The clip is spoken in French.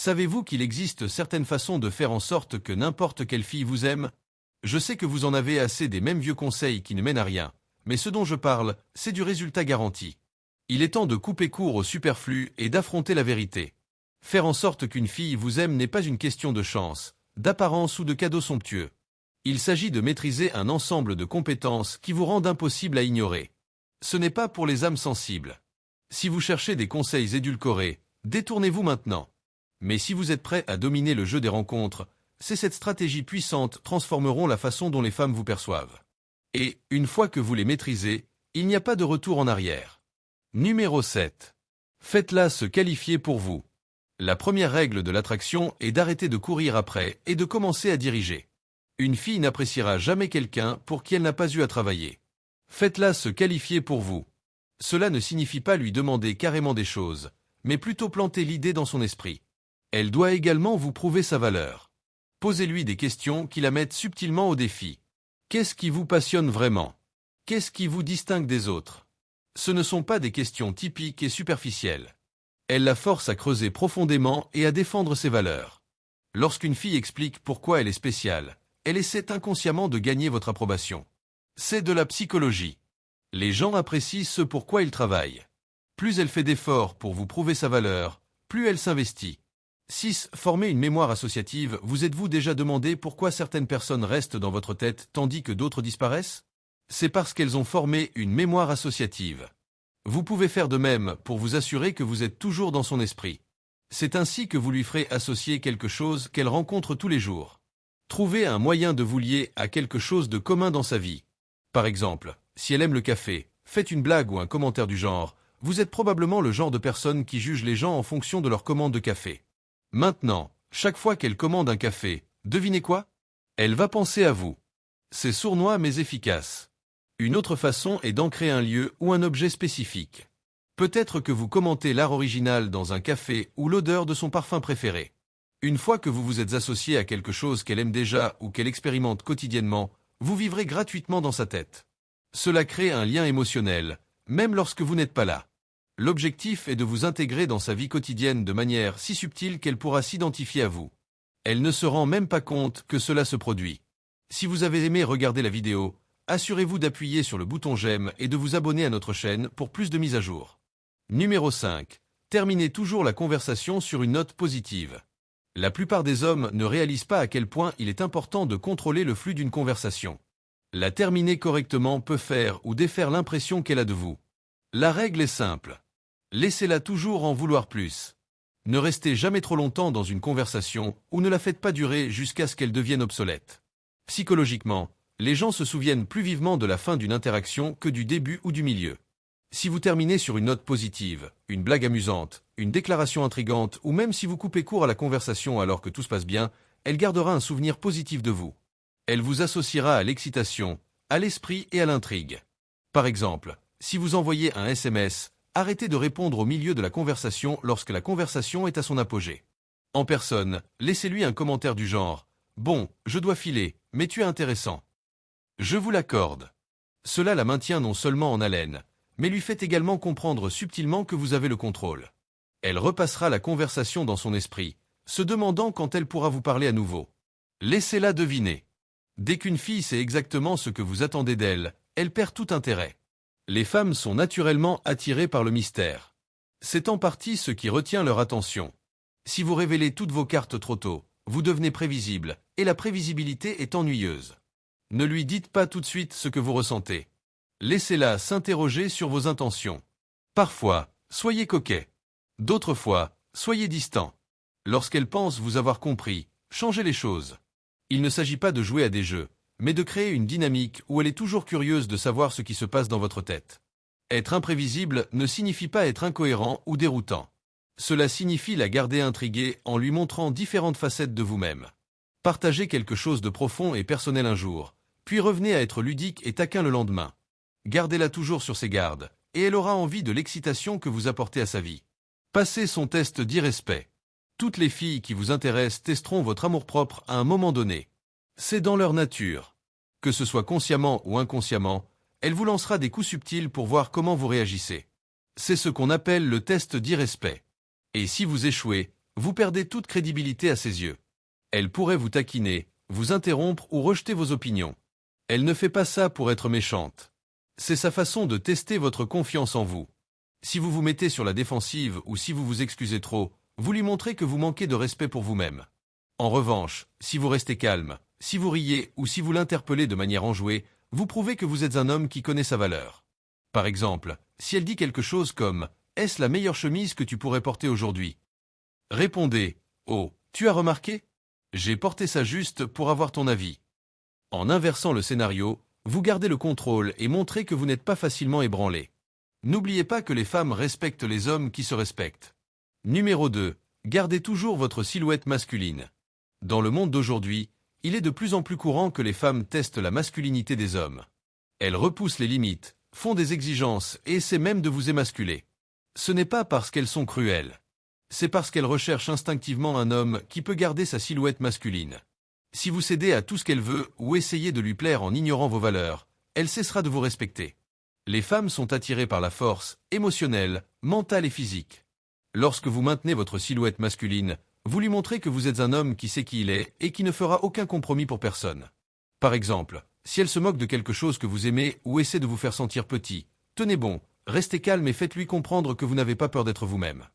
Savez-vous qu'il existe certaines façons de faire en sorte que n'importe quelle fille vous aime? Je sais que vous en avez assez des mêmes vieux conseils qui ne mènent à rien, mais ce dont je parle, c'est du résultat garanti. Il est temps de couper court au superflu et d'affronter la vérité. Faire en sorte qu'une fille vous aime n'est pas une question de chance, d'apparence ou de cadeaux somptueux. Il s'agit de maîtriser un ensemble de compétences qui vous rendent impossible à ignorer. Ce n'est pas pour les âmes sensibles. Si vous cherchez des conseils édulcorés, détournez-vous maintenant. Mais si vous êtes prêt à dominer le jeu des rencontres, c'est cette stratégie puissante transformeront la façon dont les femmes vous perçoivent. Et, une fois que vous les maîtrisez, il n'y a pas de retour en arrière. Numéro 7. Faites-la se qualifier pour vous. La première règle de l'attraction est d'arrêter de courir après et de commencer à diriger. Une fille n'appréciera jamais quelqu'un pour qui elle n'a pas eu à travailler. Faites-la se qualifier pour vous. Cela ne signifie pas lui demander carrément des choses, mais plutôt planter l'idée dans son esprit. Elle doit également vous prouver sa valeur. Posez-lui des questions qui la mettent subtilement au défi. Qu'est-ce qui vous passionne vraiment? Qu'est-ce qui vous distingue des autres? Ce ne sont pas des questions typiques et superficielles. Elles la forcent à creuser profondément et à défendre ses valeurs. Lorsqu'une fille explique pourquoi elle est spéciale, elle essaie inconsciemment de gagner votre approbation. C'est de la psychologie. Les gens apprécient ce pourquoi ils travaillent. Plus elle fait d'efforts pour vous prouver sa valeur, plus elle s'investit. 6. Former une mémoire associative. Vous êtes-vous déjà demandé pourquoi certaines personnes restent dans votre tête tandis que d'autres disparaissent? C'est parce qu'elles ont formé une mémoire associative. Vous pouvez faire de même pour vous assurer que vous êtes toujours dans son esprit. C'est ainsi que vous lui ferez associer quelque chose qu'elle rencontre tous les jours. Trouvez un moyen de vous lier à quelque chose de commun dans sa vie. Par exemple, si elle aime le café, faites une blague ou un commentaire du genre « Vous êtes probablement le genre de personne qui juge les gens en fonction de leur commande de café. » Maintenant, chaque fois qu'elle commande un café, devinez quoi? Elle va penser à vous. C'est sournois mais efficace. Une autre façon est d'ancrer un lieu ou un objet spécifique. Peut-être que vous commentez l'art original dans un café ou l'odeur de son parfum préféré. Une fois que vous vous êtes associé à quelque chose qu'elle aime déjà ou qu'elle expérimente quotidiennement, vous vivrez gratuitement dans sa tête. Cela crée un lien émotionnel, même lorsque vous n'êtes pas là. L'objectif est de vous intégrer dans sa vie quotidienne de manière si subtile qu'elle pourra s'identifier à vous. Elle ne se rend même pas compte que cela se produit. Si vous avez aimé regarder la vidéo, assurez-vous d'appuyer sur le bouton j'aime et de vous abonner à notre chaîne pour plus de mises à jour. Numéro 5. Terminez toujours la conversation sur une note positive. La plupart des hommes ne réalisent pas à quel point il est important de contrôler le flux d'une conversation. La terminer correctement peut faire ou défaire l'impression qu'elle a de vous. La règle est simple. Laissez-la toujours en vouloir plus. Ne restez jamais trop longtemps dans une conversation ou ne la faites pas durer jusqu'à ce qu'elle devienne obsolète. Psychologiquement, les gens se souviennent plus vivement de la fin d'une interaction que du début ou du milieu. Si vous terminez sur une note positive, une blague amusante, une déclaration intrigante ou même si vous coupez court à la conversation alors que tout se passe bien, elle gardera un souvenir positif de vous. Elle vous associera à l'excitation, à l'esprit et à l'intrigue. Par exemple, si vous envoyez un SMS, arrêtez de répondre au milieu de la conversation lorsque la conversation est à son apogée. En personne, laissez-lui un commentaire du genre « Bon, je dois filer, mais tu es intéressant. » Je vous l'accorde. Cela la maintient non seulement en haleine, mais lui fait également comprendre subtilement que vous avez le contrôle. Elle repassera la conversation dans son esprit, se demandant quand elle pourra vous parler à nouveau. Laissez-la deviner. Dès qu'une fille sait exactement ce que vous attendez d'elle, elle perd tout intérêt. Les femmes sont naturellement attirées par le mystère. C'est en partie ce qui retient leur attention. Si vous révélez toutes vos cartes trop tôt, vous devenez prévisible, et la prévisibilité est ennuyeuse. Ne lui dites pas tout de suite ce que vous ressentez. Laissez-la s'interroger sur vos intentions. Parfois, soyez coquet. D'autres fois, soyez distant. Lorsqu'elle pense vous avoir compris, changez les choses. Il ne s'agit pas de jouer à des jeux, mais de créer une dynamique où elle est toujours curieuse de savoir ce qui se passe dans votre tête. Être imprévisible ne signifie pas être incohérent ou déroutant. Cela signifie la garder intriguée en lui montrant différentes facettes de vous-même. Partagez quelque chose de profond et personnel un jour, puis revenez à être ludique et taquin le lendemain. Gardez-la toujours sur ses gardes, et elle aura envie de l'excitation que vous apportez à sa vie. Passez son test d'irrespect. Toutes les filles qui vous intéressent testeront votre amour-propre à un moment donné. C'est dans leur nature. Que ce soit consciemment ou inconsciemment, elle vous lancera des coups subtils pour voir comment vous réagissez. C'est ce qu'on appelle le test d'irrespect. Et si vous échouez, vous perdez toute crédibilité à ses yeux. Elle pourrait vous taquiner, vous interrompre ou rejeter vos opinions. Elle ne fait pas ça pour être méchante. C'est sa façon de tester votre confiance en vous. Si vous vous mettez sur la défensive ou si vous vous excusez trop, vous lui montrez que vous manquez de respect pour vous-même. En revanche, si vous restez calme, si vous riez ou si vous l'interpellez de manière enjouée, vous prouvez que vous êtes un homme qui connaît sa valeur. Par exemple, si elle dit quelque chose comme « Est-ce la meilleure chemise que tu pourrais porter aujourd'hui ?» Répondez « Oh, tu as remarqué ? J'ai porté ça juste pour avoir ton avis. » En inversant le scénario, vous gardez le contrôle et montrez que vous n'êtes pas facilement ébranlé. N'oubliez pas que les femmes respectent les hommes qui se respectent. Numéro 2. Gardez toujours votre silhouette masculine. Dans le monde d'aujourd'hui, il est de plus en plus courant que les femmes testent la masculinité des hommes. Elles repoussent les limites, font des exigences et essaient même de vous émasculer. Ce n'est pas parce qu'elles sont cruelles. C'est parce qu'elles recherchent instinctivement un homme qui peut garder sa silhouette masculine. Si vous cédez à tout ce qu'elle veut ou essayez de lui plaire en ignorant vos valeurs, elle cessera de vous respecter. Les femmes sont attirées par la force, émotionnelle, mentale et physique. Lorsque vous maintenez votre silhouette masculine, vous lui montrez que vous êtes un homme qui sait qui il est et qui ne fera aucun compromis pour personne. Par exemple, si elle se moque de quelque chose que vous aimez ou essaie de vous faire sentir petit, tenez bon, restez calme et faites-lui comprendre que vous n'avez pas peur d'être vous-même.